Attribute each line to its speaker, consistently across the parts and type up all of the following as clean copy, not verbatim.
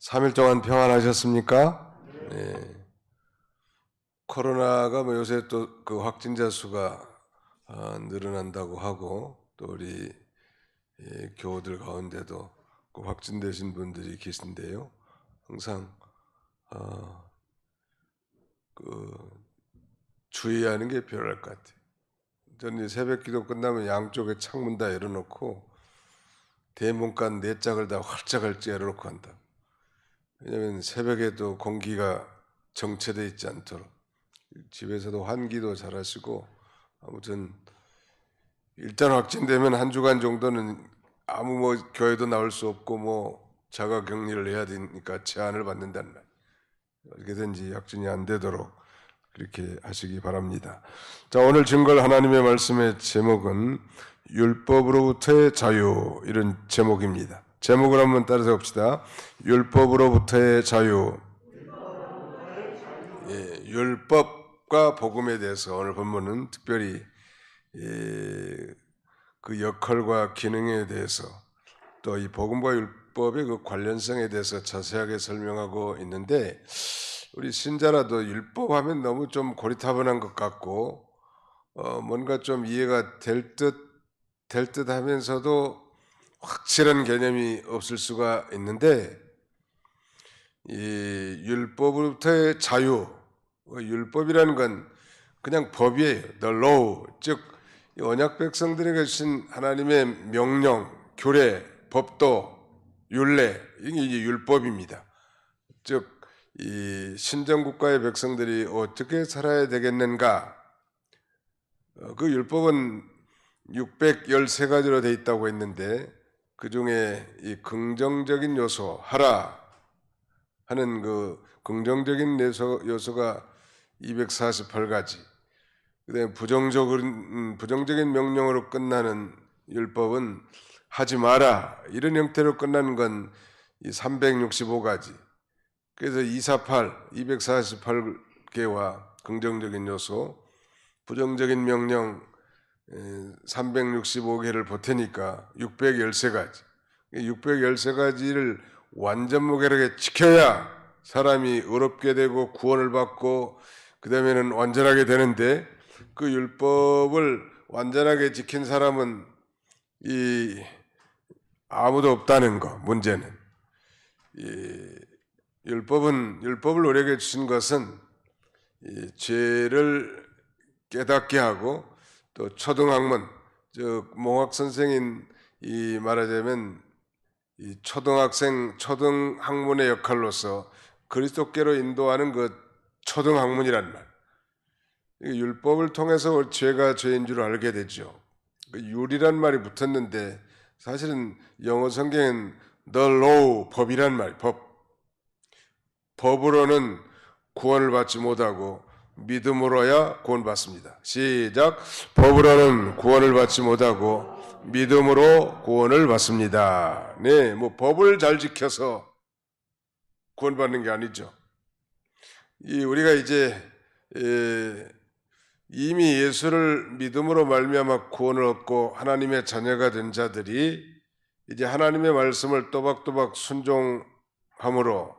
Speaker 1: 3일 동안 평안하셨습니까? 네. 코로나가 요새 또 그 확진자 수가 늘어난다고 하고, 또 우리 교우들 가운데도 그 확진되신 분들이 계신데요. 항상 그 주의하는 게 필요할 것 같아요. 저는 새벽 기도 끝나면 양쪽에 창문 다 열어놓고 대문간 네 짝을 다 활짝활짝 열어놓고 한다. 왜냐하면 새벽에도 공기가 정체되어 있지 않도록. 집에서도 환기도 잘하시고, 아무튼 일단 확진되면 한 주간 정도는 아무 교회도 나올 수 없고 자가 격리를 해야 되니까 제한을 받는다는 말. 어떻게든지 확진이 안 되도록 그렇게 하시기 바랍니다. 자, 오늘 증거할 하나님의 말씀의 제목은 율법으로부터의 자유, 이런 제목입니다. 제목을 한번 따라서 봅시다. 율법으로부터의 자유. 율법과 복음에 대해서 오늘 본문은 특별히 그 역할과 기능에 대해서, 또 이 복음과 율법의 그 관련성에 대해서 자세하게 설명하고 있는데, 우리 신자라도 율법하면 너무 좀 고리타분한 것 같고 뭔가 좀 이해가 될 듯 하면서도 확실한 개념이 없을 수가 있는데, 이 율법으로부터의 자유, 율법이라는 건 그냥 법이에요. The law, 즉 언약 백성들에게 주신 하나님의 명령, 규례, 법도, 율례, 이게 이제 율법입니다. 즉 이 신정국가의 백성들이 어떻게 살아야 되겠는가? 그 율법은 613가지로 되어 있다고 했는데, 그 중에 이 긍정적인 요소, 하라 하는 그 긍정적인 요소가 248가지, 그다음에 부정적인 명령으로 끝나는 율법은 하지 마라, 이런 형태로 끝나는 건 365가지. 그래서 248개와 긍정적인 요소, 부정적인 명령 365개를 보태니까 613가지. 613가지를 완전 무결하게 지켜야 사람이 의롭게 되고 구원을 받고 그 다음에는 완전하게 되는데, 그 율법을 완전하게 지킨 사람은 아무도 없다는 거. 문제는 율법을 우리에게 주신 것은 죄를 깨닫게 하고, 또 초등학문, 즉 몽학 선생인 말하자면 이 초등학문의 역할로서 그리스도께로 인도하는 그 초등학문이란 말. 율법을 통해서 죄가 죄인 줄 알게 되죠. 율이란 말이 붙었는데 사실은 영어 성경엔 the law, 법이란 말, 법으로는 구원을 받지 못하고 믿음으로야 구원받습니다. 시작. 법으로는 구원을 받지 못하고 믿음으로 구원을 받습니다. 네, 법을 잘 지켜서 구원받는 게 아니죠. 우리가 이제 이미 예수를 믿음으로 말미암아 구원을 얻고 하나님의 자녀가 된 자들이 이제 하나님의 말씀을 또박또박 순종함으로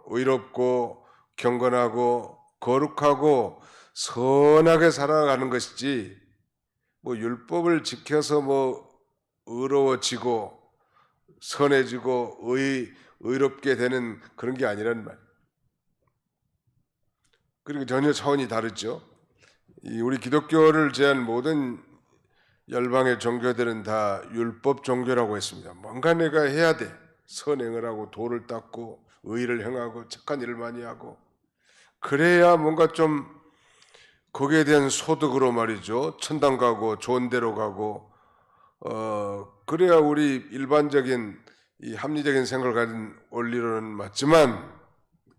Speaker 1: 의롭고 경건하고 거룩하고 선하게 살아가는 것이지, 율법을 지켜서 의로워지고 선해지고 의롭게 되는 그런 게 아니란 말. 그리고 전혀 차원이 다르죠. 우리 기독교를 제한 모든 열방의 종교들은 다 율법 종교라고 했습니다. 뭔가 내가 해야 돼. 선행을 하고 도를 닦고 의를 행하고 착한 일을 많이 하고, 그래야 뭔가 좀 거기에 대한 소득으로 말이죠, 천당 가고 좋은 데로 가고, 그래야 우리 일반적인 이 합리적인 생각을 가진 원리로는 맞지만,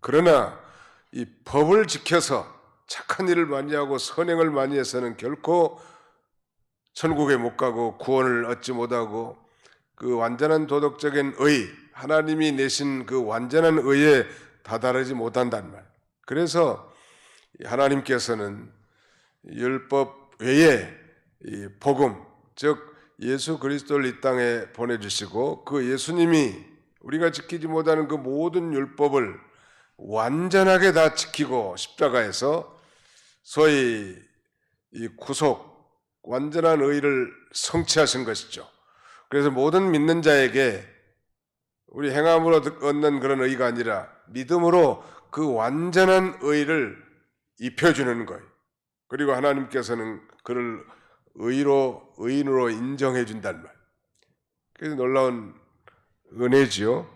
Speaker 1: 그러나 이 법을 지켜서 착한 일을 많이 하고 선행을 많이 해서는 결코 천국에 못 가고 구원을 얻지 못하고, 그 완전한 도덕적인 의, 하나님이 내신 그 완전한 의에 다다르지 못한단 말. 그래서 하나님께서는 율법 외에 이 복음, 즉 예수 그리스도를 이 땅에 보내주시고, 그 예수님이 우리가 지키지 못하는 그 모든 율법을 완전하게 다 지키고 십자가에서 소위 이 구속, 완전한 의를 성취하신 것이죠. 그래서 모든 믿는 자에게 우리 행함으로 얻는 그런 의가 아니라 믿음으로 그 완전한 의를 입혀주는 거예요. 그리고 하나님께서는 그를 의인으로 인정해 준단 말. 그래서 놀라운 은혜지요.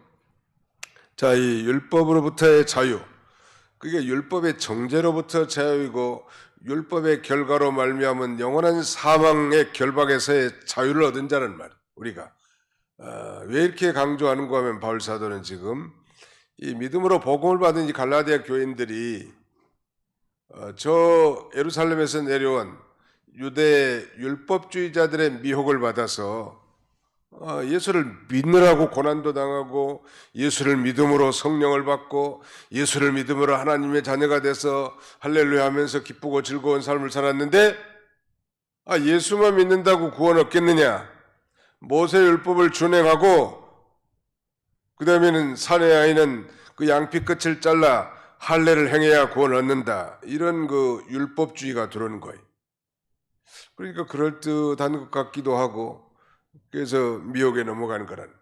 Speaker 1: 자, 이 율법으로부터의 자유, 그게 율법의 정죄로부터 자유이고 율법의 결과로 말미암은 영원한 사망의 결박에서의 자유를 얻은 자란 말. 우리가 왜 이렇게 강조하는가 하면 바울 사도는 지금 이 믿음으로 복음을 받은 이 갈라디아 교인들이 저 예루살렘에서 내려온 유대 율법주의자들의 미혹을 받아서 예수를 믿느라고 고난도 당하고 예수를 믿음으로 성령을 받고 예수를 믿음으로 하나님의 자녀가 돼서 할렐루야 하면서 기쁘고 즐거운 삶을 살았는데 예수만 믿는다고 구원 얻겠느냐? 모세 율법을 준행하고 그 다음에는 사내 아이는 그 양피 끝을 잘라 할례를 행해야 구원 얻는다. 이런 그 율법주의가 들어오는 거예요. 그러니까 그럴듯한 것 같기도 하고 그래서 미혹에 넘어가는 거란.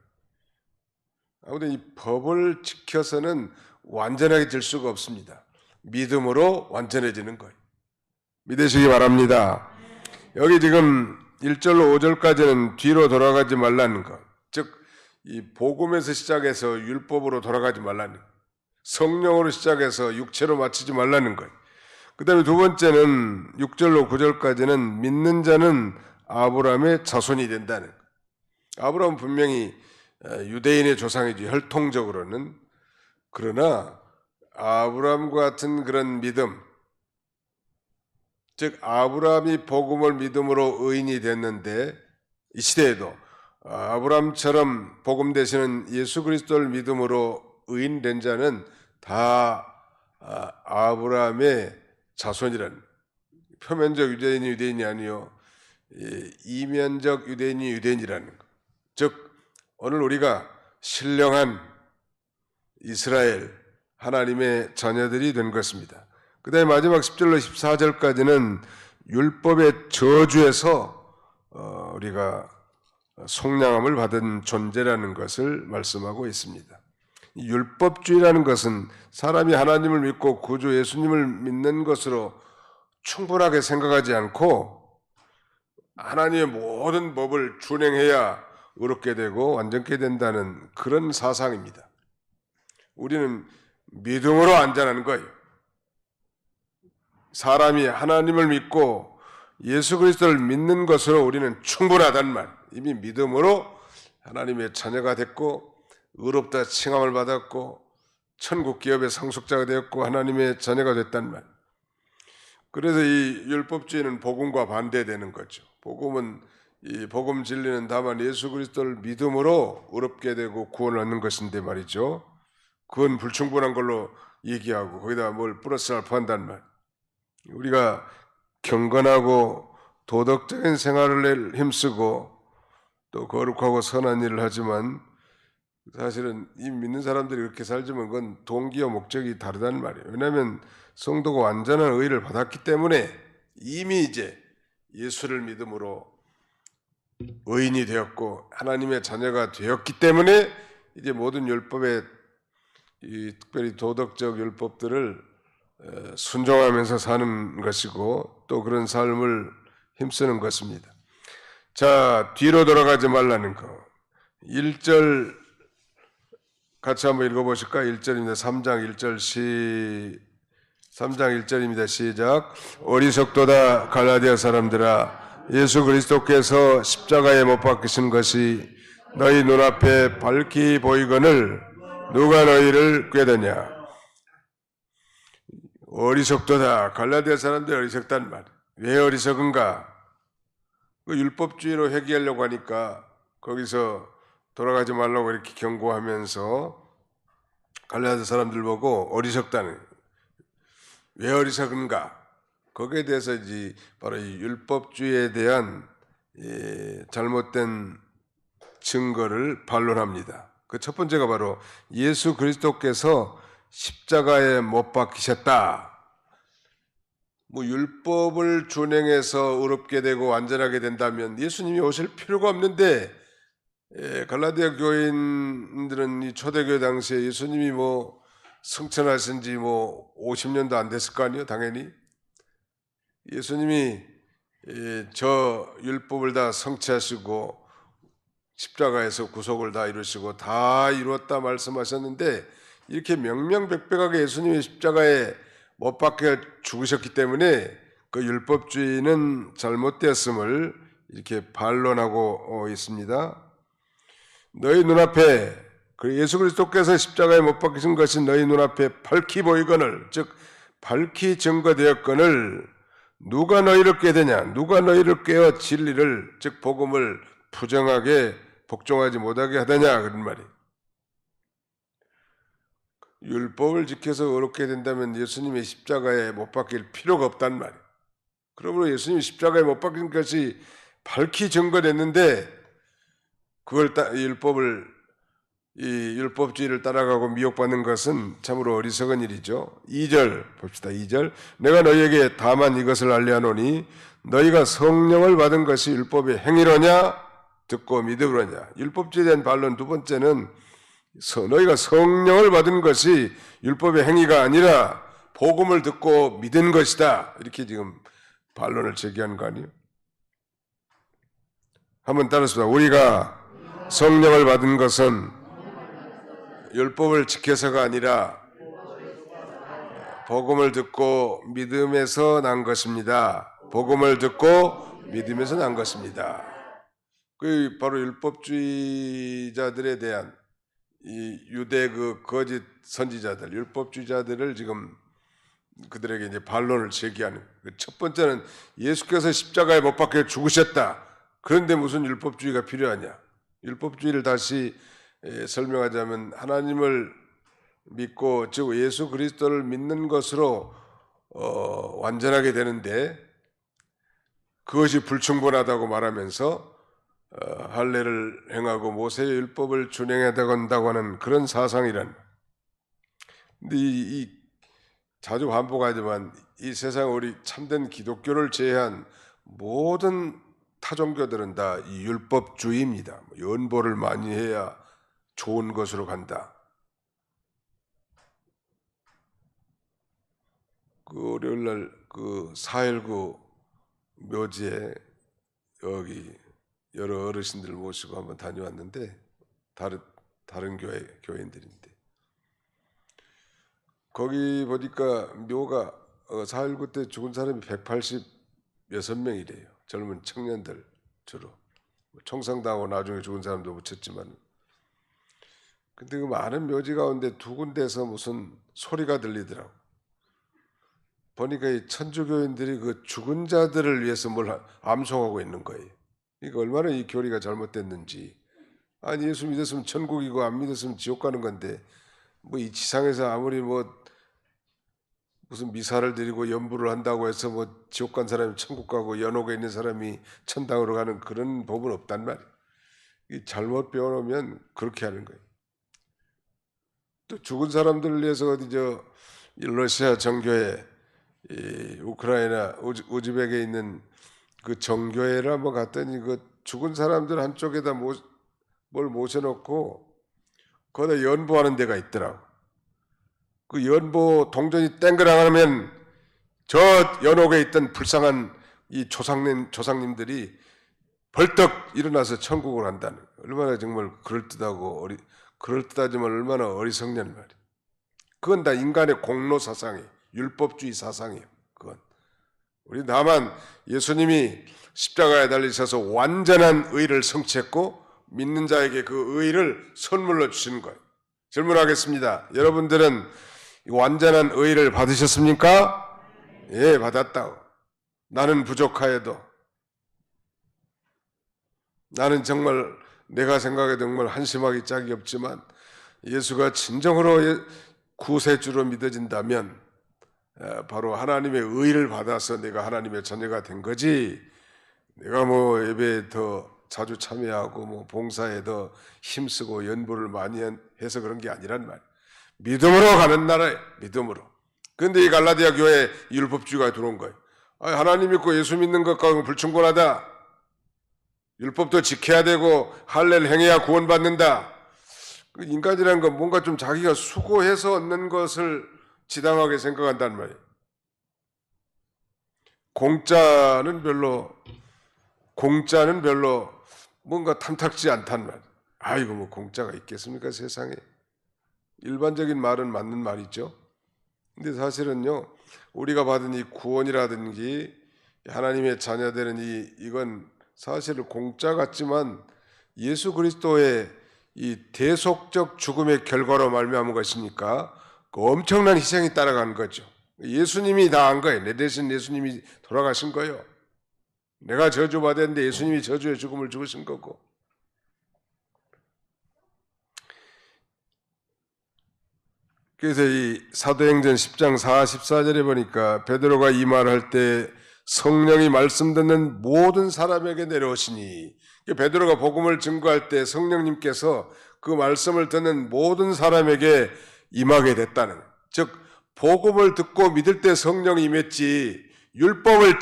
Speaker 1: 아무튼 이 법을 지켜서는 완전하게 될 수가 없습니다. 믿음으로 완전해지는 거예요. 믿으시기 바랍니다. 여기 지금 1절로 5절까지는 뒤로 돌아가지 말라는 것. 즉, 이 복음에서 시작해서 율법으로 돌아가지 말라는 것. 성령으로 시작해서 육체로 마치지 말라는 것. 그 다음에 두 번째는 6절로 9절까지는 믿는 자는 아브라함의 자손이 된다는 것. 아브라함은 분명히 유대인의 조상이죠. 혈통적으로는. 그러나 아브라함과 같은 그런 믿음, 즉 아브라함이 복음을 믿음으로 의인이 됐는데 이 시대에도 아브라함처럼 복음 되시는 예수 그리스도를 믿음으로 의인된 자는 다 아브라함의 자손이라는, 표면적 유대인이 아니요 이면적 유대인이라는 것. 즉 오늘 우리가 신령한 이스라엘 하나님의 자녀들이 된 것입니다. 그 다음에 마지막 10절로 14절까지는 율법의 저주에서 우리가 속량함을 받은 존재라는 것을 말씀하고 있습니다. 율법주의라는 것은 사람이 하나님을 믿고 구주 예수님을 믿는 것으로 충분하게 생각하지 않고 하나님의 모든 법을 준행해야 의롭게 되고 완전케 된다는 그런 사상입니다. 우리는 믿음으로 안전한 거예요. 사람이 하나님을 믿고 예수 그리스도를 믿는 것으로 우리는 충분하단 말. 이미 믿음으로 하나님의 자녀가 됐고 의롭다 칭함을 받았고 천국 기업의 상속자가 되었고 하나님의 자녀가 됐단 말. 그래서 이 율법주의는 복음과 반대되는 거죠. 복음은 이 복음 진리는 다만 예수 그리스도를 믿음으로 의롭게 되고 구원을 얻는 것인데 말이죠. 그건 불충분한 걸로 얘기하고 거기다 뭘 플러스 알파 한단 말. 우리가 경건하고 도덕적인 생활을 힘쓰고 또 거룩하고 선한 일을 하지만 사실은 이 믿는 사람들이 그렇게 살지만 그건 동기와 목적이 다르단 말이에요. 왜냐하면 성도가 완전한 의를 받았기 때문에 이미 이제 예수를 믿음으로 의인이 되었고 하나님의 자녀가 되었기 때문에 이제 모든 율법의 특별히 도덕적 율법들을 순종하면서 사는 것이고 또 그런 삶을 힘쓰는 것입니다. 자, 뒤로 돌아가지 말라는 거. 1절 같이 한번 읽어보실까? 1절입니다. 3장 1절입니다. 시작. 어리석도다 갈라디아 사람들아, 예수 그리스도께서 십자가에 못 박히신 것이 너희 눈앞에 밝히 보이거늘 누가 너희를 꾀더냐. 어리석도다. 갈라디아 사람들이 어리석단 말. 왜 어리석은가? 그 율법주의로 회귀하려고 하니까 거기서 돌아가지 말라고 이렇게 경고하면서 갈라디아 사람들 보고 어리석다는, 왜 어리석은가? 거기에 대해서 이제 바로 이 율법주의에 대한 잘못된 증거를 반론합니다. 그 첫 번째가 바로 예수 그리스도께서 십자가에 못 박히셨다. 뭐 율법을 준행해서 의롭게 되고 완전하게 된다면 예수님이 오실 필요가 없는데, 갈라디아 교인들은 이 초대교회 당시에 예수님이 뭐 승천하신 지 뭐 50년도 안 됐을 거 아니에요. 당연히 예수님이 저 율법을 다 성취하시고 십자가에서 구속을 다 이루시고 다 이루었다 말씀하셨는데, 이렇게 명명백백하게 예수님이 십자가에 못 박혀 죽으셨기 때문에 그 율법주의는 잘못되었음을 이렇게 반론하고 있습니다. 너희 눈앞에 예수 그리스도께서 십자가에 못 박히신 것이 너희 눈앞에 밝히 보이거늘, 즉 밝히 증거되었거늘 누가 너희를 꾀되냐, 누가 너희를 꾀어 진리를, 즉 복음을 부정하게 복종하지 못하게 하더냐, 그런 말이. 율법을 지켜서 의롭게 된다면 예수님의 십자가에 못 박힐 필요가 없단 말이에요. 그러므로 예수님이 십자가에 못 박힌 것이 밝히 증거됐는데, 그걸 이 율법주의를 따라가고 미혹받는 것은 참으로 어리석은 일이죠. 2절 봅시다. 2절. 내가 너희에게 다만 이것을 알려하노니 너희가 성령을 받은 것이 율법의 행위로냐 듣고 믿으려냐. 율법주의에 대한 반론 두 번째는 너희가 성령을 받은 것이 율법의 행위가 아니라 복음을 듣고 믿은 것이다. 이렇게 지금 반론을 제기한 거 아니에요? 한번 따라합시다. 우리가 성령을 받은 것은 율법을 지켜서가 아니라 복음을 듣고 믿음에서 난 것입니다. 복음을 듣고 믿음에서 난 것입니다. 그 바로 율법주의자들에 대한 이 유대 그 거짓 선지자들, 율법주의자들을 지금 그들에게 이제 반론을 제기하는. 첫 번째는 예수께서 십자가에 못 박혀 죽으셨다. 그런데 무슨 율법주의가 필요하냐? 율법주의를 다시 설명하자면 하나님을 믿고, 즉 예수 그리스도를 믿는 것으로 완전하게 되는데, 그것이 불충분하다고 말하면서 할례를 행하고 모세의 율법을 준행해야 된다고 하는 그런 사상이란. 근데 이 자주 반복하지만 이 세상 우리 참된 기독교를 제외한 모든 타종교들은 다 이 율법주의입니다. 연보를 많이 해야 좋은 것으로 간다. 그 월요일날 그 4.19 묘지에 여기 여러 어르신들 모시고 한번 다녀왔는데, 다른 교인들인데 거기 보니까 묘가 4.19 때 죽은 사람이 186명이래요. 젊은 청년들 주로. 총상당하고 나중에 죽은 사람도 묻혔지만, 근데 그 많은 묘지 가운데 두 군데서 무슨 소리가 들리더라고. 보니까 이 천주교인들이 그 죽은 자들을 위해서 뭘 암송하고 있는 거예요. 그러니까 얼마나 이 교리가 잘못됐는지. 아니 예수 믿었으면 천국이고 안 믿었으면 지옥 가는 건데, 뭐 이 지상에서 아무리 뭐 무슨 미사를 드리고 연부를 한다고 해서 뭐 지옥 간 사람이 천국 가고 연옥에 있는 사람이 천당으로 가는 그런 법은 없단 말이에요. 잘못 배워놓으면 그렇게 하는 거예요. 또 죽은 사람들을 위해서 어디 러시아 정교회, 우크라이나 우즈벡에 있는 그 정교회를 한번 갔더니 그 죽은 사람들 한쪽에다 뭘 모셔놓고 거기다 연보하는 데가 있더라고. 그 연보 동전이 땡그랑하면 저 연옥에 있던 불쌍한 이 조상님들이 벌떡 일어나서 천국을 한다는, 얼마나 정말 그럴듯하지만 얼마나 어리석냐는 말이에요. 그건 다 인간의 공로 사상이에요. 율법주의 사상이에요. 그건 우리 다만 예수님이 십자가에 달리셔서 완전한 의를 성취했고 믿는 자에게 그 의를 선물로 주시는 거예요. 질문하겠습니다. 여러분들은 완전한 의를 받으셨습니까? 예, 받았다고. 나는 부족하여도, 나는 정말 내가 생각해도 정말 한심하기 짝이 없지만 예수가 진정으로 구세주로 믿어진다면 바로 하나님의 의를 받아서 내가 하나님의 자녀가 된 거지, 내가 뭐 예배에 더 자주 참여하고 뭐 봉사에 더 힘쓰고 연보를 많이 해서 그런 게 아니란 말이에요. 믿음으로 가는 나라예요. 믿음으로. 그런데 이 갈라디아 교회에 율법주의가 들어온 거예요. 하나님 믿고 예수 믿는 것과 불충분하다. 율법도 지켜야 되고 할례를 행해야 구원받는다. 인간이라는 건 뭔가 좀 자기가 수고해서 얻는 것을 지당하게 생각한단 말이에요. 공짜는 별로 뭔가 탐탁지 않단 말이에요. 아이고 뭐 공짜가 있겠습니까 세상에. 일반적인 말은 맞는 말이죠. 근데 사실은요, 우리가 받은 이 구원이라든지 하나님의 자녀되는 이건 사실은 공짜 같지만 예수 그리스도의 이 대속적 죽음의 결과로 말미암은 것이니까 그 엄청난 희생이 따라간 거죠. 예수님이 다 한 거예요. 내 대신 예수님이 돌아가신 거예요. 내가 저주받았는데 예수님이 저주의 죽음을 죽으신 거고. 그래서 이 사도행전 10장 44절에 보니까 베드로가 이 말을 할 때 성령이 말씀 듣는 모든 사람에게 내려오시니, 베드로가 복음을 증거할 때 성령님께서 그 말씀을 듣는 모든 사람에게 임하게 됐다는, 즉 복음을 듣고 믿을 때 성령이 임했지 율법을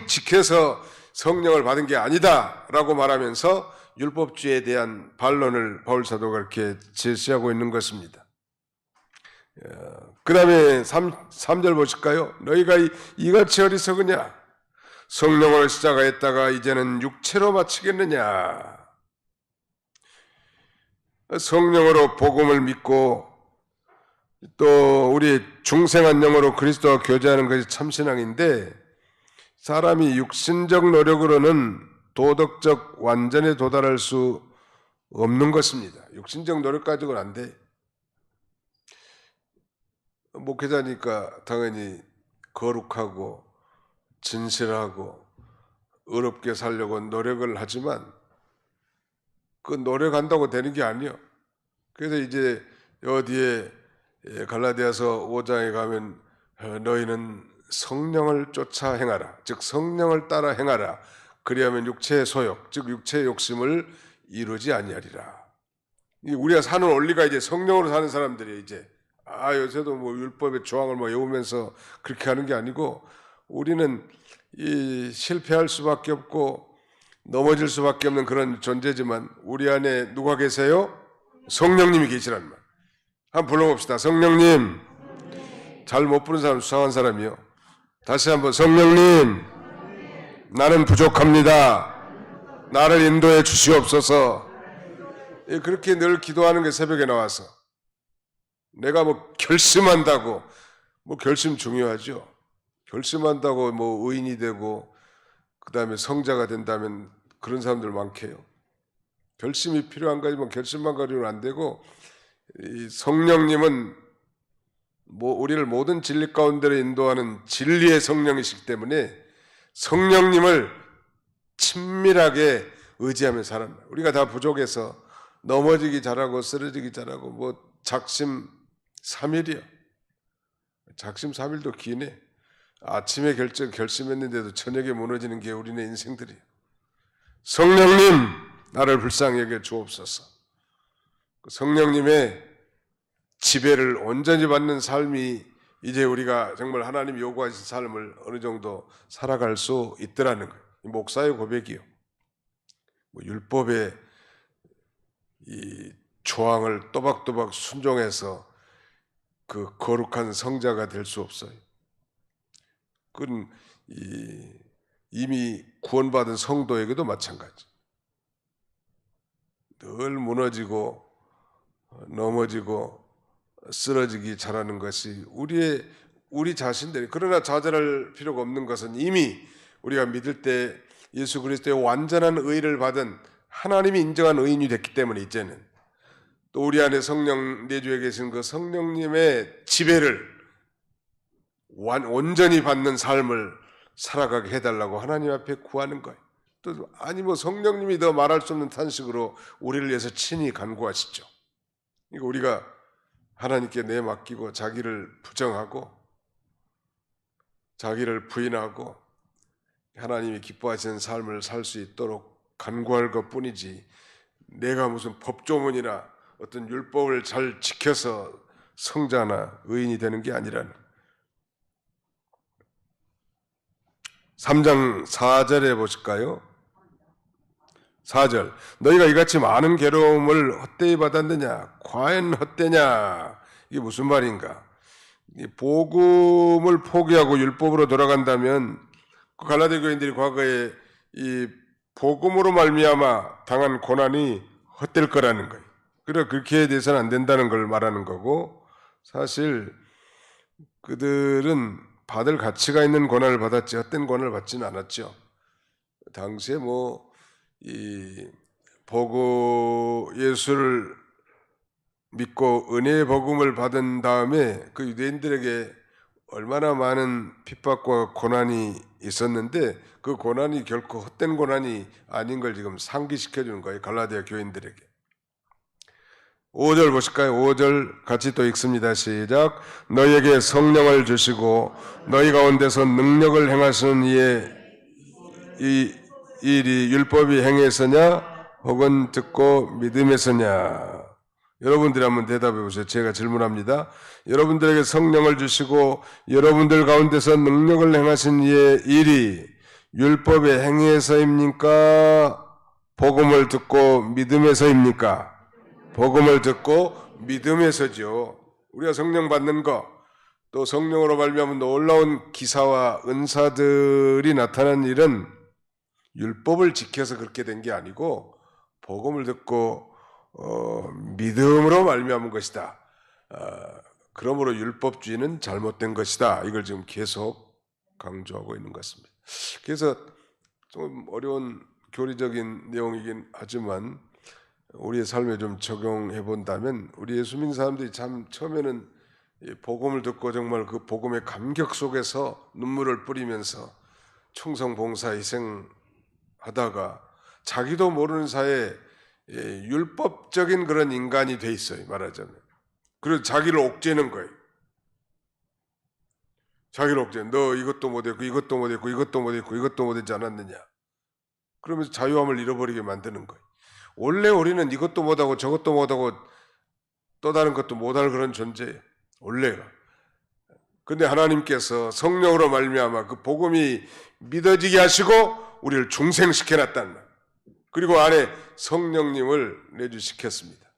Speaker 1: 지켜서 성령을 받은 게 아니다라고 말하면서 율법주의에 대한 반론을 바울 사도가 이렇게 제시하고 있는 것입니다. 그 다음에 3절 보실까요? 너희가 이같이 어리석으냐? 성령으로 시작하였다가 이제는 육체로 마치겠느냐? 성령으로 복음을 믿고 또 우리 중생한 영으로 그리스도와 교제하는 것이 참신앙인데, 사람이 육신적 노력으로는 도덕적 완전에 도달할 수 없는 것입니다. 육신적 노력 가지고는 안 돼. 목회자니까 당연히 거룩하고 진실하고 의롭게 살려고 노력을 하지만 그 노력한다고 되는 게 아니에요. 그래서 이제 어디에 갈라디아서 5장에 가면 너희는 성령을 쫓아 행하라. 즉 성령을 따라 행하라. 그리하면 육체의 소욕, 즉 육체의 욕심을 이루지 아니하리라. 우리가 사는 원리가 이제 성령으로 사는 사람들이 이제 요새도 뭐 율법의 조항을 뭐 외우면서 그렇게 하는 게 아니고, 우리는 이 실패할 수밖에 없고 넘어질 수밖에 없는 그런 존재지만 우리 안에 누가 계세요? 성령님이 계시란 말. 한번 불러봅시다. 성령님. 잘 못 부르는 사람 수상한 사람이요. 다시 한번 성령님. 나는 부족합니다. 나를 인도해 주시옵소서. 그렇게 늘 기도하는 게 새벽에 나와서. 내가 뭐 결심한다고, 뭐 결심 중요하죠. 결심한다고 뭐 의인이 되고 그 다음에 성자가 된다면 그런 사람들 많게요. 결심이 필요한 거지만 결심만 가지고는 안 되고, 이 성령님은 뭐 우리를 모든 진리 가운데로 인도하는 진리의 성령이시기 때문에 성령님을 친밀하게 의지하며 살아요. 우리가 다 부족해서 넘어지기 잘하고 쓰러지기 잘하고 뭐 작심삼일이야. 작심삼일도 기네. 아침에 결심했는데도 저녁에 무너지는 게 우리네 인생들이에요. 성령님, 나를 불쌍히 여겨 주옵소서. 성령님의 지배를 온전히 받는 삶이 이제 우리가 정말 하나님 요구하신 삶을 어느 정도 살아갈 수 있더라는 거예요. 목사의 고백이요. 뭐 율법의 이 조항을 또박또박 순종해서 그 거룩한 성자가 될 수 없어요. 그건 이미 구원받은 성도에게도 마찬가지. 늘 무너지고 넘어지고 쓰러지기 잘하는 것이 우리 자신들이, 그러나 좌절할 필요가 없는 것은 이미 우리가 믿을 때 예수 그리스도의 완전한 의를 받은 하나님이 인정한 의인이 됐기 때문에 이제는 또 우리 안에 성령 내주에 계신 그 성령님의 지배를 온전히 받는 삶을 살아가게 해달라고 하나님 앞에 구하는 거예요. 또 아니 뭐 성령님이 더 말할 수 없는 탄식으로 우리를 위해서 친히 간구하시죠. 이거 우리가 하나님께 내맡기고 자기를 부정하고 자기를 부인하고 하나님이 기뻐하시는 삶을 살 수 있도록 간구할 것뿐이지 내가 무슨 법조문이나 어떤 율법을 잘 지켜서 성자나 의인이 되는 게 아니라는. 3장 4절에 보실까요? 4절. 너희가 이같이 많은 괴로움을 헛되이 받았느냐? 과연 헛되냐? 이게 무슨 말인가? 이 복음을 포기하고 율법으로 돌아간다면 갈라디아 교인들이 과거에 이 복음으로 말미암아 당한 고난이 헛될 거라는 거예요. 그러나 그렇게 돼서는 안 된다는 걸 말하는 거고, 사실 그들은 받을 가치가 있는 고난을 받았지 헛된 고난을 받지는 않았죠. 당시에 이 예수를 믿고 은혜의 복음을 받은 다음에 그 유대인들에게 얼마나 많은 핍박과 고난이 있었는데 그 고난이 결코 헛된 고난이 아닌 걸 지금 상기시켜 주는 거예요. 갈라디아 교인들에게. 5절 보실까요? 5절 같이 또 읽습니다. 시작. 너희에게 성령을 주시고 너희 가운데서 능력을 행하시는 이의 이 일이 율법이 행해서냐 혹은 듣고 믿음에서냐. 여러분들이 한번 대답해 보세요. 제가 질문합니다. 여러분들에게 성령을 주시고 여러분들 가운데서 능력을 행하신 이의 일이 율법의 행위에서입니까? 복음을 듣고 믿음에서입니까? 복음을 듣고 믿음에서죠. 우리가 성령 받는 거, 또 성령으로 말미암은 놀라운 기사와 은사들이 나타난 일은 율법을 지켜서 그렇게 된 게 아니고 복음을 듣고 믿음으로 말미암은 것이다. 그러므로 율법주의는 잘못된 것이다. 이걸 지금 계속 강조하고 있는 것 같습니다. 그래서 좀 어려운 교리적인 내용이긴 하지만 우리의 삶에 좀 적용해 본다면 우리 예수 믿는 사람들이 참 처음에는 복음을 듣고 정말 그 복음의 감격 속에서 눈물을 뿌리면서 충성 봉사 희생하다가 자기도 모르는 사이에 율법적인 그런 인간이 돼 있어요. 말하자면. 그래서 자기를 옥죄는 거예요. 자기를 옥죄. 너 이것도 못했고 이것도 못했고 이것도 못했고 이것도 못했지 않았느냐. 그러면서 자유함을 잃어버리게 만드는 거예요. 원래 우리는 이것도 못하고 저것도 못하고 또 다른 것도 못할 그런 존재예요. 원래가. 근데 하나님께서 성령으로 말미암아 그 복음이 믿어지게 하시고 우리를 중생시켜놨다는 말. 그리고 안에 성령님을 내주시켰습니다.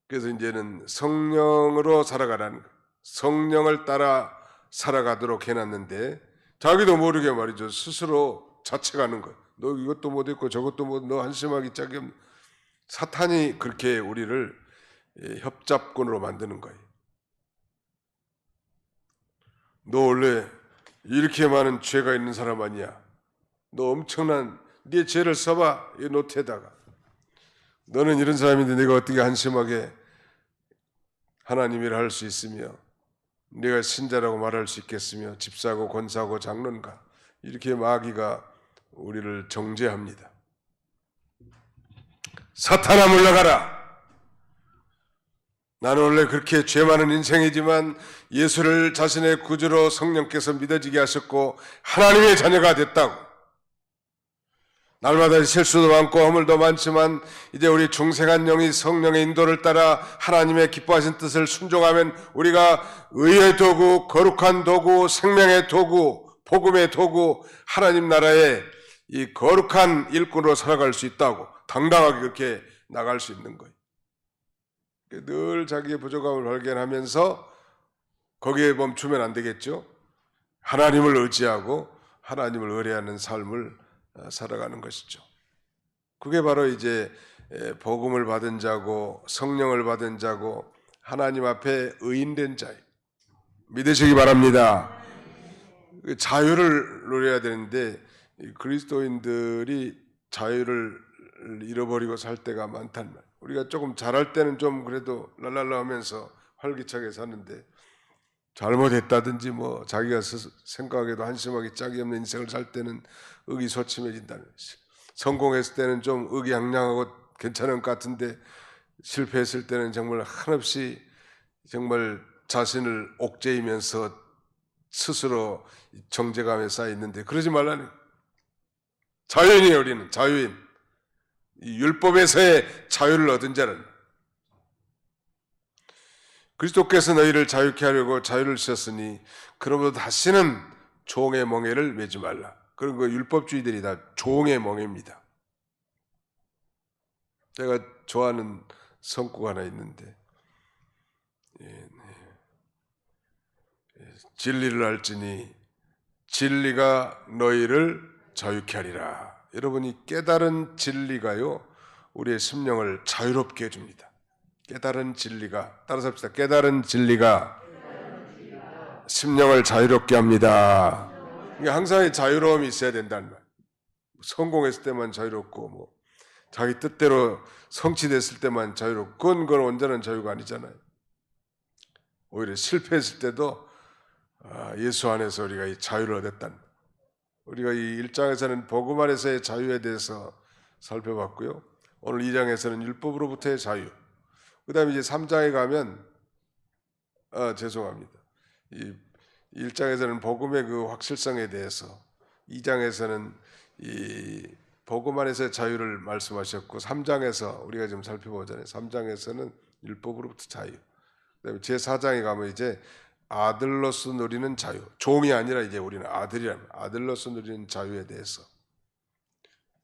Speaker 1: 그래서 이제는 성령으로 살아가라는 거예요. 성령을 따라 살아가도록 해놨는데 자기도 모르게 말이죠. 스스로 자책하는 거예요. 너 이것도 못했고 저것도 못, 너 한심하기 짝이 없는. 사탄이 그렇게 우리를 협잡꾼으로 만드는 거예요. 너 원래 이렇게 많은 죄가 있는 사람 아니야. 너 엄청난 네 죄를 써봐 이 노트에다가. 너는 이런 사람인데 내가 어떻게 한심하게 하나님이라 할 수 있으며 네가 신자라고 말할 수 있겠으며 집사고 권사고 장로인가. 이렇게 마귀가 우리를 정죄합니다. 사탄아 물러가라. 나는 원래 그렇게 죄 많은 인생이지만 예수를 자신의 구주로 성령께서 믿어지게 하셨고 하나님의 자녀가 됐다고. 날마다 실수도 많고 허물도 많지만 이제 우리 중생한 영이 성령의 인도를 따라 하나님의 기뻐하신 뜻을 순종하면 우리가 의의 도구, 거룩한 도구, 생명의 도구, 복음의 도구, 하나님 나라의 이 거룩한 일꾼으로 살아갈 수 있다고 당당하게 그렇게 나갈 수 있는 거예요. 늘 자기의 부족함을 발견하면서 거기에 멈추면 안 되겠죠. 하나님을 의지하고 하나님을 의뢰하는 삶을 살아가는 것이죠. 그게 바로 이제 복음을 받은 자고 성령을 받은 자고 하나님 앞에 의인된 자예요. 믿으시기 바랍니다. 자유를 누려야 되는데 그리스도인들이 자유를 잃어버리고 살 때가 많단 말이에요. 우리가 조금 잘할 때는 좀 그래도 랄랄라 하면서 활기차게 사는데 잘못했다든지 자기가 생각하기도 한심하게 짝이 없는 인생을 살 때는 의기소침해진다는 것이. 성공했을 때는 좀 의기양양하고 괜찮은 것 같은데 실패했을 때는 정말 한없이 정말 자신을 옥죄이면서 스스로 정죄감에 쌓여 있는데 그러지 말라는. 자유인이에요. 우리는 자유인. 이 율법에서의 자유를 얻은 자는 그리스도께서 너희를 자유케 하려고 자유를 주셨으니 그러므로 다시는 종의 멍에를 매지 말라. 그런 거 율법주의들이 다 종의 멍에입니다. 제가 좋아하는 성구가 하나 있는데 진리를 알지니 진리가 너희를 자유케 하리라. 여러분이 깨달은 진리가요 우리의 심령을 자유롭게 해줍니다. 깨달은 진리가, 따라서 합시다. 깨달은 진리가 심령을 자유롭게 합니다. 그러니까 항상 자유로움이 있어야 된다는 말. 성공했을 때만 자유롭고 뭐 자기 뜻대로 성취됐을 때만 자유롭고 그건 온전한 자유가 아니잖아요. 오히려 실패했을 때도 예수 안에서 우리가 이 자유를 얻었다는, 우리가 이 1장에서는 복음 안에서의 자유에 대해서 살펴봤고요. 오늘 2장에서는 율법으로부터의 자유, 그 다음에 이제 3장에 가면 죄송합니다. 이 1장에서는 복음의 그 확실성에 대해서, 2장에서는 이 복음 안에서의 자유를 말씀하셨고 3장에서 우리가 좀 살펴보잖아요. 3장에서는 율법으로부터 자유, 그 다음에 제4장에 가면 이제 아들로서 누리는 자유, 종이 아니라 이제 우리는 아들이라면 아들로서 누리는 자유에 대해서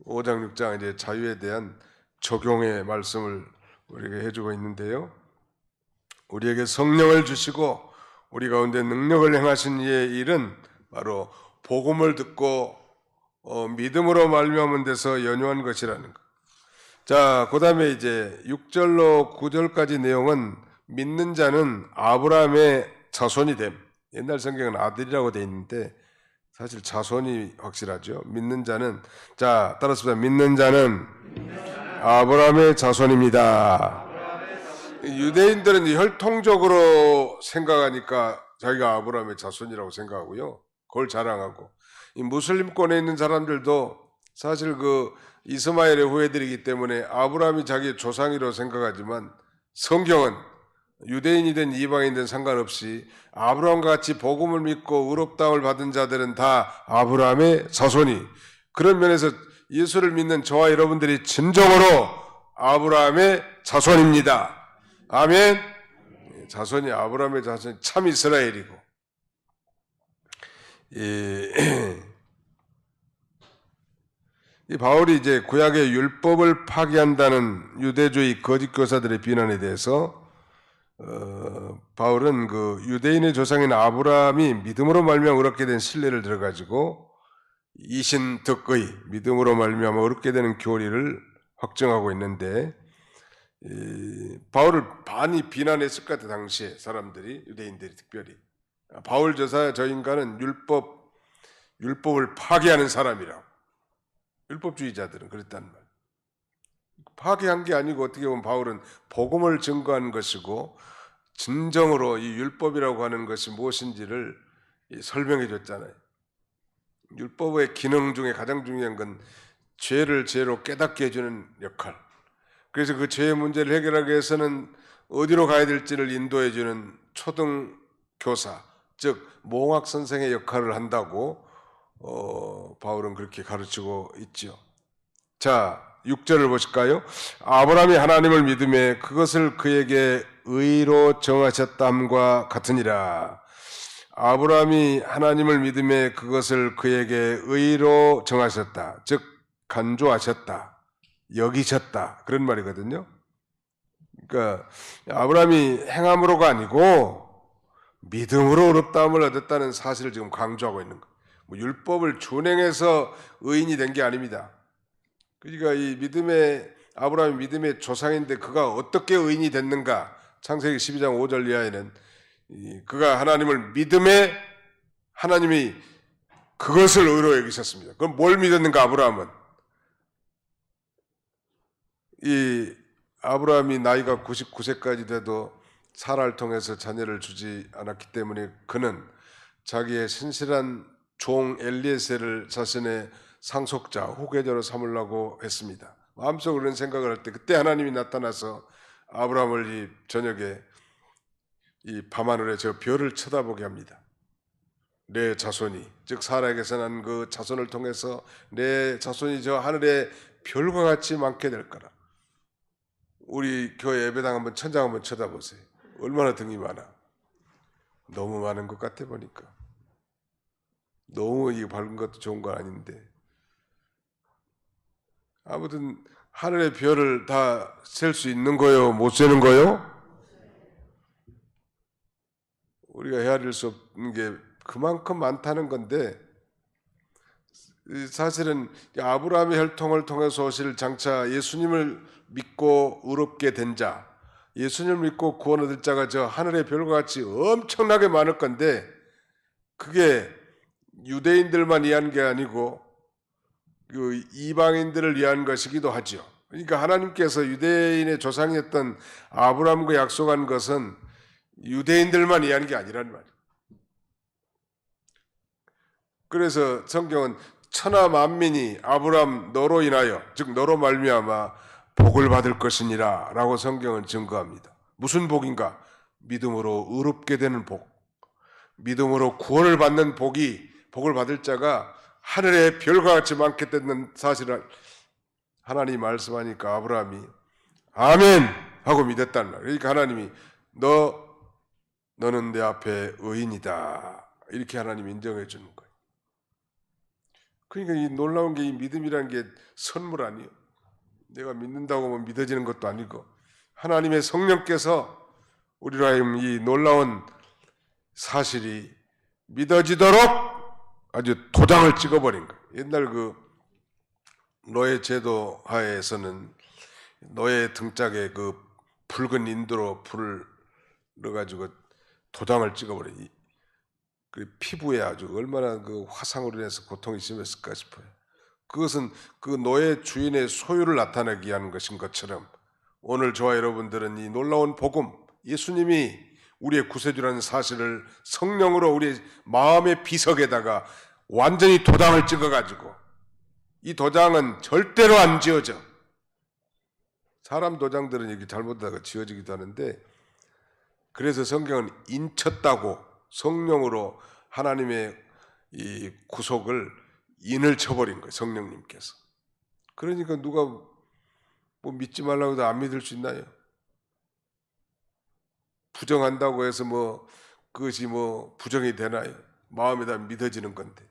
Speaker 1: 5장 6장 이제 자유에 대한 적용의 말씀을 우리에게 해주고 있는데요. 우리에게 성령을 주시고 우리 가운데 능력을 행하신 이의 일은 바로 복음을 듣고 믿음으로 말미암은 데서 연유한 것이라는 것. 자, 그 다음에 이제 6절로 9절까지 내용은 믿는 자는 아브라함의 자손이 됨. 옛날 성경은 아들이라고 되어 있는데 사실 자손이 확실하죠. 믿는 자는, 자, 따라서 믿는 자는 아브라함의 자손입니다. 유대인들은 혈통적으로 생각하니까 자기가 아브라함의 자손이라고 생각하고요. 그걸 자랑하고, 이 무슬림권에 있는 사람들도 사실 그 이스마엘의 후예들이기 때문에 아브라함이 자기의 조상이라고 생각하지만 성경은 유대인이든 이방인이든 상관없이 아브라함과 같이 복음을 믿고 의롭다움을 받은 자들은 다 아브라함의 자손이, 그런 면에서 예수를 믿는 저와 여러분들이 진정으로 아브라함의 자손입니다. 아멘. 자손이, 아브라함의 자손이 참 이스라엘이고, 이 바울이 이제 구약의 율법을 파기한다는 유대주의 거짓 교사들의 비난에 대해서 바울은 그 유대인의 조상인 아브라함이 믿음으로 말미암아 얻게 된 신뢰를 들어가지고 이신득의 믿음으로 말미암아 얻게 되는 교리를 확정하고 있는데, 바울을 많이 비난했을 것 같아. 당시에 사람들이, 유대인들이 특별히 바울 저 인간은 율법을 파기하는 사람이라고, 율법주의자들은 그랬단 말. 파괴한 게 아니고 어떻게 보면 바울은 복음을 증거한 것이고 진정으로 이 율법이라고 하는 것이 무엇인지를 설명해 줬잖아요. 율법의 기능 중에 가장 중요한 건 죄를 죄로 깨닫게 해주는 역할. 그래서 그 죄의 문제를 해결하기 위해서는 어디로 가야 될지를 인도해 주는 초등 교사, 즉 몽학 선생의 역할을 한다고 바울은 그렇게 가르치고 있죠. 자, 6절을 보실까요? 아브라함이 하나님을 믿음에 그것을 그에게 의로 정하셨담과 같으니라. 아브라함이 하나님을 믿음에 그것을 그에게 의로 정하셨다, 즉 간주하셨다, 여기셨다, 그런 말이거든요. 그러니까 아브라함이 행함으로가 아니고 믿음으로 의롭다함을 얻었다는 사실을 지금 강조하고 있는 거예요. 뭐 율법을 준행해서 의인이 된 게 아닙니다. 그러니까 이 믿음의, 아브라함이 믿음의 조상인데 그가 어떻게 의인이 됐는가? 창세기 12장 5절 이하에는 그가 하나님을 믿음에 하나님이 그것을 의로 여기셨습니다. 그럼 뭘 믿었는가? 아브라함은 이 아브라함이 나이가 99세까지 돼도 사라를 통해서 자녀를 주지 않았기 때문에 그는 자기의 신실한 종 엘리에셀을 자신의 상속자, 후계자로 삼으려고 했습니다. 마음속으로 그런 생각을 할 때 그때 하나님이 나타나서 아브라함을 이 저녁에 이 밤하늘에 저 별을 쳐다보게 합니다. 내 자손이, 즉 사라에게서 난 그 자손을 통해서 내 자손이 저 하늘의 별과 같이 많게 될 거라. 우리 교회 예배당 한번 천장 한번 쳐다보세요. 얼마나 등이 많아. 너무 많은 것 같아 보니까. 너무 이 밝은 것도 좋은 건 아닌데. 아무튼 하늘의 별을 다 셀 수 있는 거요? 못 세는 거요? 우리가 헤아릴 수 없는 게 그만큼 많다는 건데, 사실은 아브라함의 혈통을 통해서 오실 장차 예수님을 믿고 의롭게 된 자, 예수님을 믿고 구원 얻을 자가 저 하늘의 별과 같이 엄청나게 많을 건데, 그게 유대인들만 위한 게 아니고 그 이방인들을 위한 것이기도 하죠. 그러니까 하나님께서 유대인의 조상이었던 아브라함과 약속한 것은 유대인들만 위한 게 아니란 말이에요. 그래서 성경은 천하 만민이 아브라함 너로 인하여, 즉 너로 말미암아 복을 받을 것이니라 라고 성경은 증거합니다. 무슨 복인가? 믿음으로 의롭게 되는 복, 믿음으로 구원을 받는 복을 받을 자가 하늘의 별과 같이 많게 되는 사실을 하나님이 말씀하니까 아브라함이 아멘 하고 믿었단 말이에요. 그러니까 하나님이 너는 내 앞에 의인이다 이렇게 하나님이 인정해 주는 거예요. 그러니까 이 놀라운 게 이 믿음이라는 게 선물 아니에요. 내가 믿는다고 하면 믿어지는 것도 아니고 하나님의 성령께서 우리로 하여금 이 놀라운 사실이 믿어지도록 아주 도장을 찍어버린 거예요. 옛날 그 노예 제도 하에서는 노예 등짝에 그 붉은 인도로 불을 넣어가지고 도장을 찍어버려. 그 피부에 아주 얼마나 그 화상으로 인해서 고통이 심했을까 싶어요. 그것은 그 노예 주인의 소유를 나타내기 위한 것인 것처럼 오늘 저와 여러분들은 이 놀라운 복음, 예수님이 우리의 구세주라는 사실을 성령으로 우리 마음의 비석에다가 완전히 도장을 찍어가지고, 이 도장은 절대로 안 지워져. 사람 도장들은 이렇게 잘못하다가 지워지기도 하는데, 그래서 성경은 인쳤다고 성령으로 하나님의 이 구속을 인을 쳐버린 거예요. 성령님께서. 그러니까 누가 뭐 믿지 말라고 해도 안 믿을 수 있나요? 부정한다고 해서 뭐 그것이 뭐 부정이 되나요? 마음에다 믿어지는 건데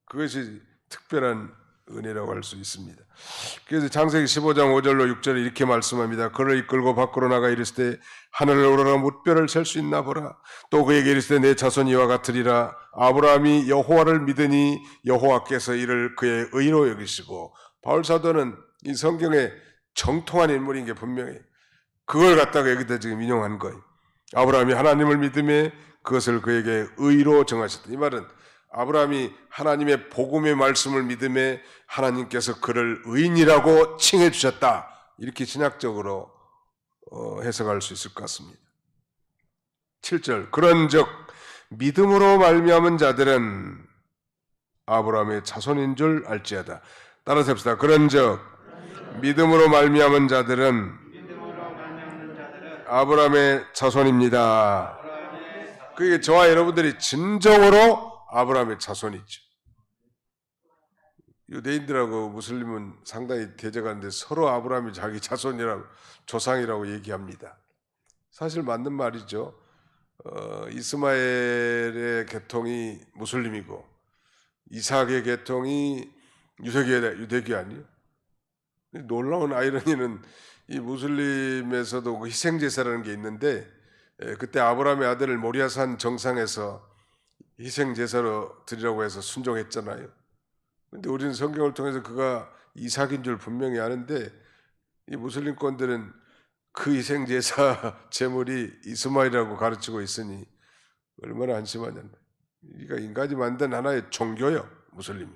Speaker 1: 그것이 특별한 은혜라고 할 수 있습니다. 그래서 창세기 15장 5절로 6절에 이렇게 말씀합니다. 그를 이끌고 밖으로 나가 이르시되 하늘을 오르나 뭇별을 셀 수 있나 보라. 또 그에게 이르시되 내 자손 이와 같으리라. 아브라함이 여호와를 믿으니 여호와께서 이를 그의 의로 여기시고. 바울 사도는 이 성경에 정통한 인물인 게 분명해. 그걸 갖다가 여기다 지금 인용한 거예요. 아브라함이 하나님을 믿음에 그것을 그에게 의로 정하셨다. 이 말은 아브라함이 하나님의 복음의 말씀을 믿음에 하나님께서 그를 의인이라고 칭해 주셨다. 이렇게 신학적으로 해석할 수 있을 것 같습니다. 7절 그런즉 믿음으로 말미암은 자들은 아브라함의 자손인 줄 알지어다. 따라서 합시다. 그런즉 믿음으로 말미암은 자들은 아브라함의 자손입니다. 그게 저와 여러분들이 진정으로 아브라함의 자손이죠. 유대인들하고 무슬림은 상당히 대적하는데 서로 아브라함이 자기 자손이라고, 조상이라고 얘기합니다. 사실 맞는 말이죠. 이스마엘의 계통이 무슬림이고 이삭의 계통이 유대교 아니에요? 놀라운 아이러니는 이 무슬림에서도 희생제사라는 게 있는데, 그때 아브라함의 아들을 모리아산 정상에서 희생제사로 드리라고 해서 순종했잖아요. 근데 우리는 성경을 통해서 그가 이삭인 줄 분명히 아는데, 이 무슬림권들은 그 희생제사 제물이 이스마엘이라고 가르치고 있으니 얼마나 안심하냐는. 그러니까 인간이 만든 하나의 종교요, 무슬림이.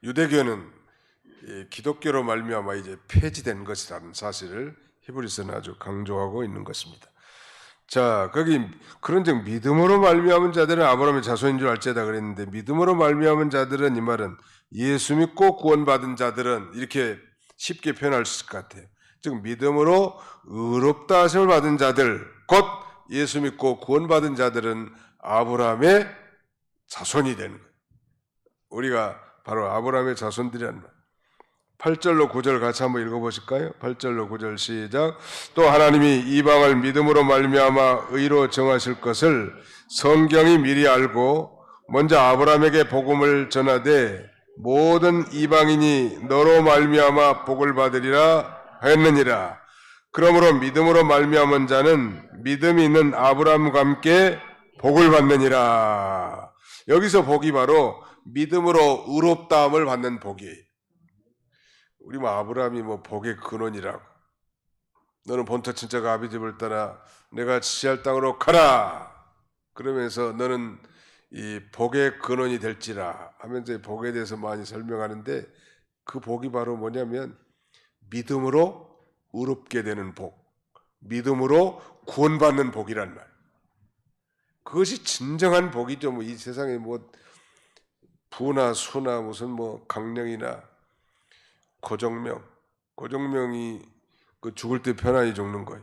Speaker 1: 유대교는 기독교로 말미암아 이제 폐지된 것이라는 사실을 히브리서는 아주 강조하고 있는 것입니다. 자, 거기 그런즉 믿음으로 말미암은 자들은 아브라함의 자손인 줄 알지어다 그랬는데, 믿음으로 말미암은 자들은, 이 말은 예수 믿고 구원받은 자들은, 이렇게 쉽게 표현할 수 있을 것 같아요. 즉 믿음으로 의롭다 하심을 받은 자들, 곧 예수 믿고 구원받은 자들은 아브라함의 자손이 되는 거예요. 우리가 바로 아브라함의 자손들이란 말. 8절로 9절 같이 한번 읽어보실까요? 8절로 9절 시작. 또 하나님이 이방을 믿음으로 말미암아 의로 정하실 것을 성경이 미리 알고 먼저 아브라함에게 복음을 전하되 모든 이방인이 너로 말미암아 복을 받으리라 하였느니라. 그러므로 믿음으로 말미암은 자는 믿음이 있는 아브라함과 함께 복을 받느니라. 여기서 복이 바로 믿음으로 의롭다함을 받는 복이에요. 우리 아브라함이 복의 근원이라고. 너는 본토 친척 아비 집을 떠나 내가 지시할 땅으로 가라. 그러면서 너는 이 복의 근원이 될지라 하면서 복에 대해서 많이 설명하는데, 그 복이 바로 뭐냐면 믿음으로 의롭게 되는 복, 믿음으로 구원받는 복이란 말. 그것이 진정한 복이죠. 이 세상에 부나 수나 무슨 강령이나 고정명이 그 죽을 때 편안히 죽는 거예요.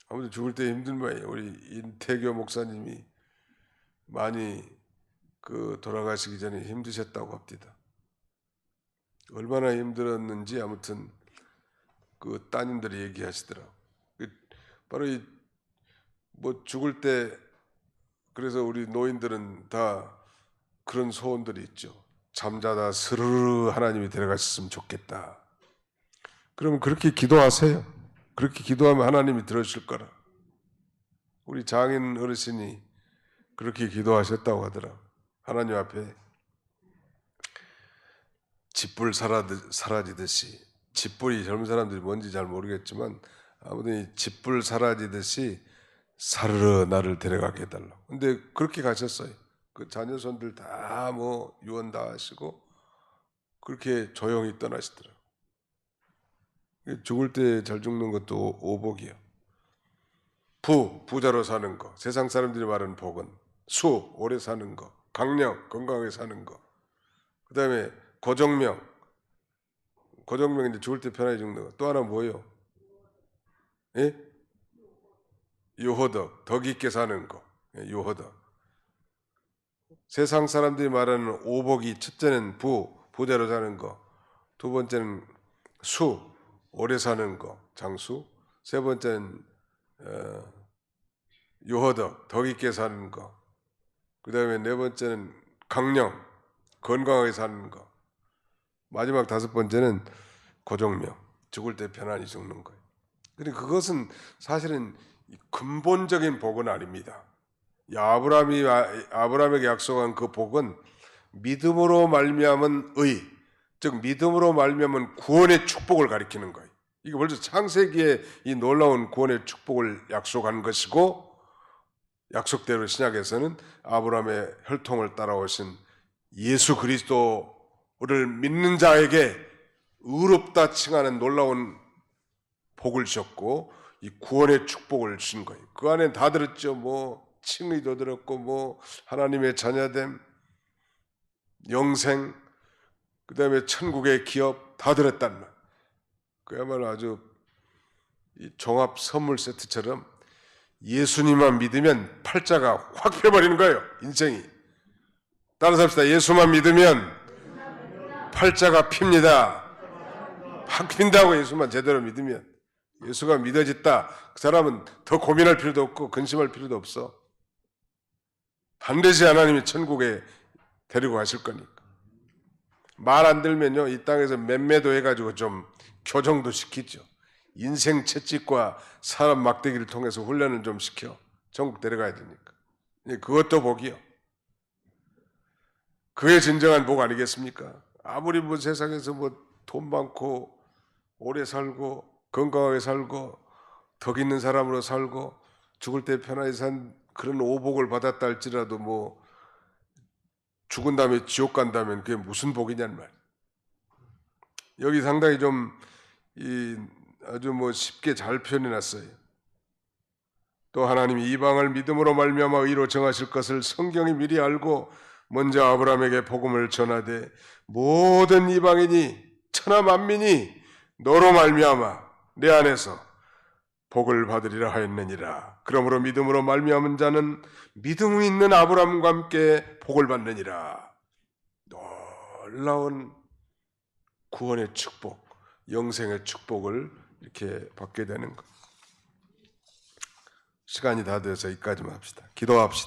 Speaker 1: 아무튼 죽을 때 힘든 거예요. 우리 인태교 목사님이 많이 돌아가시기 전에 힘드셨다고 합니다. 얼마나 힘들었는지 아무튼 그 따님들이 얘기하시더라고. 바로 죽을 때, 그래서 우리 노인들은 다 그런 소원들이 있죠. 잠자다 스르르 하나님이 데려가셨으면 좋겠다. 그러면 그렇게 기도하세요. 그렇게 기도하면 하나님이 들어주실 거라. 우리 장인 어르신이 그렇게 기도하셨다고 하더라. 하나님 앞에 짓불 사라지듯이, 짓불이 젊은 사람들이 뭔지 잘 모르겠지만 아무튼 이 짓불 사라지듯이 사르르 나를 데려가게 해달라고. 근데 그렇게 가셨어요. 그 자녀손들 다 유언 다 하시고 그렇게 조용히 떠나시더라고요. 죽을 때 잘 죽는 것도 오복이요. 부자로 사는 거, 세상 사람들이 말하는 복은. 수, 오래 사는 거. 강령, 건강하게 사는 거. 그 다음에 고정명인데 죽을 때 편하게 죽는 거. 또 하나 뭐예요? 예? 유호덕, 덕 있게 사는 거. 유호덕. 세상 사람들이 말하는 오복이, 첫째는 부자로 사는 거, 두 번째는 수, 오래 사는 거, 장수, 세 번째는 유호덕, 덕 있게 사는 거, 그 다음에 네 번째는 강령, 건강하게 사는 거, 마지막 다섯 번째는 고정명, 죽을 때 편안히 죽는 거예요. 그런데 그것은 사실은 근본적인 복은 아닙니다. 아브라함에게 약속한 그 복은 믿음으로 말미암은 의, 즉 믿음으로 말미암은 구원의 축복을 가리키는 거예요. 이게 벌써 창세기에 이 놀라운 구원의 축복을 약속한 것이고, 약속대로 신약에서는 아브라함의 혈통을 따라오신 예수 그리스도를 믿는 자에게 의롭다 칭하는 놀라운 복을 주셨고, 이 구원의 축복을 주신 거예요. 그 안에 다 들었죠. 칭의도 들었고, 하나님의 자녀됨, 영생, 그 다음에 천국의 기업 다 들었단 말. 그야말로 아주 이 종합 선물 세트처럼 예수님만 믿으면 팔자가 확 펴버리는 거예요. 인생이. 따라서 합시다. 예수만 믿으면 팔자가 핍니다. 확 핀다고. 예수만 제대로 믿으면. 예수가 믿어졌다. 그 사람은 더 고민할 필요도 없고 근심할 필요도 없어. 반드시 하나님이 천국에 데리고 가실 거니까. 말 안 들면요, 이 땅에서 맴매도 해가지고 좀 교정도 시키죠. 인생 채찍과 사람 막대기를 통해서 훈련을 좀 시켜. 천국 데려가야 되니까. 그것도 복이요. 그게 진정한 복 아니겠습니까? 아무리 세상에서 돈 많고 오래 살고 건강하게 살고 덕 있는 사람으로 살고 죽을 때 편하게 산 그런 오복을 받았다 할지라도 죽은 다음에 지옥 간다면 그게 무슨 복이냐는 말. 여기 상당히 좀 아주 쉽게 잘 표현해놨어요. 또 하나님이 이방을 믿음으로 말미암아 의로 정하실 것을 성경이 미리 알고 먼저 아브라함에게 복음을 전하되 모든 이방인이 천하 만민이 너로 말미암아 내 안에서 복을 받으리라 하였느니라. 그러므로 믿음으로 말미암은 자는 믿음 있는 아브라함과 함께 복을 받느니라. 놀라운 구원의 축복, 영생의 축복을 이렇게 받게 되는 것. 시간이 다 돼서 여기까지만 합시다. 기도합시다.